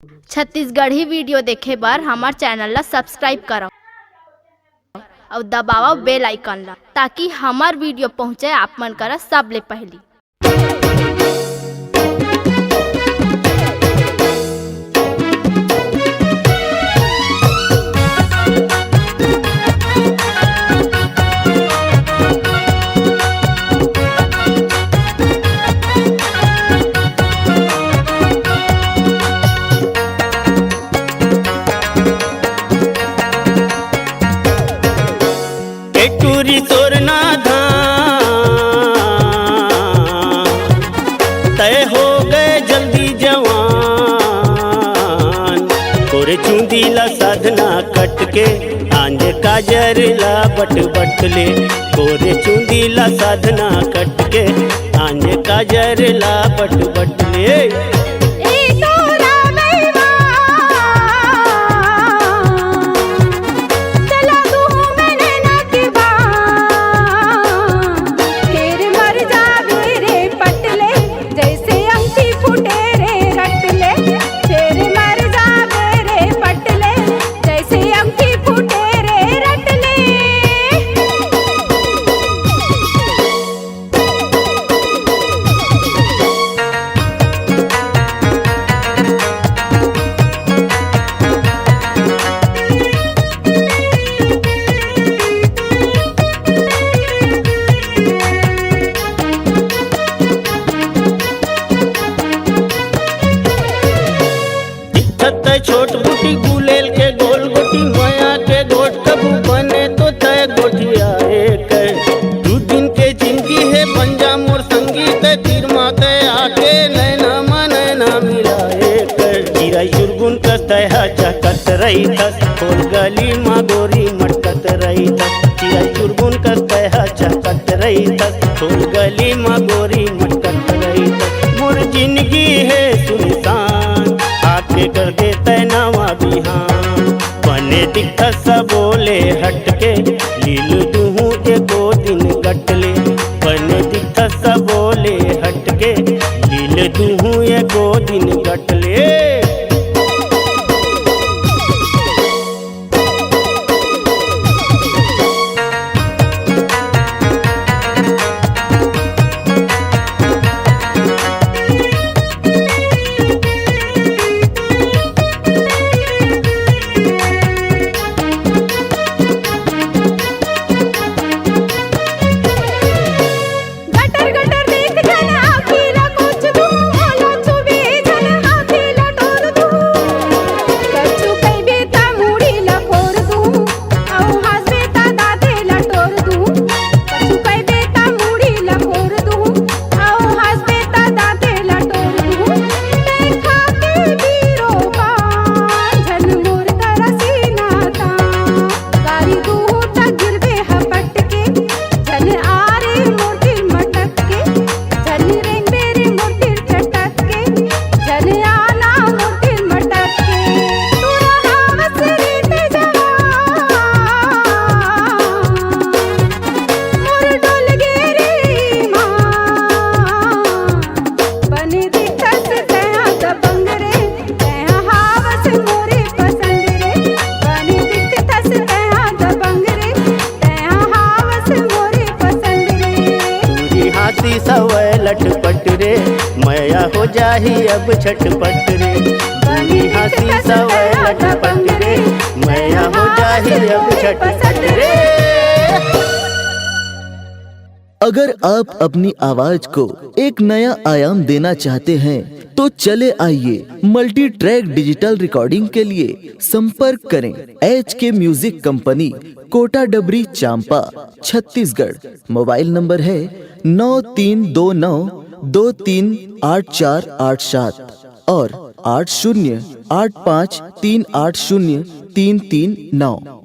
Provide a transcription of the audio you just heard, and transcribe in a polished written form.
Chhattisgarhi video देखे बर हमार चैनल ला सब्सक्राइब करो और दबाओ बेल आइकन ला ताकि हमार वीडियो पहुँचे आप मन करा सबले पहली। टूरी तोरना धाम तय हो गए जल्दी जवान कोरे चूंदी ला साधना कट के आंज काजर ला बट बट ले कोरे चूंदी ला साधना कट के आंज काजर ला बट बट ले। छोट बूटी गुलेल के गोल गोटी माया के गोट कबू बने तो तय गोटिया एक दू दिन के जिंदगी है पंजा मोर संगीत तीर माते आके नैना मा नैना मिला एक चिराई सुरगुन कस्तय चकत रही थस खोल गली मा गोरी मटकत रही थस चिराई सुरगुन कस्तय चकत रही थस खोल गली मा गोरी मटकत रही थस मोर जिंदगी है सुनसान आके कर दे तैनावा बिहान बने दिखा सबोले हटके लील दूहू एको दिन गटले बने दिखा सबोले हटके लील दूहू एको दिन गटले। सवय लटपट रे मैया हो जाही अब छटपट रे बनी हंसी सवय लटपट रे मैया हो जाही अब छटपट रे। अगर आप अपनी आवाज को एक नया आयाम देना चाहते हैं तो चले आइए मल्टी ट्रैक डिजिटल रिकॉर्डिंग के लिए संपर्क करें HK म्यूजिक कंपनी कोटा डबरी चांपा छत्तीसगढ़। मोबाइल नंबर है 9329238487 और 8085380339।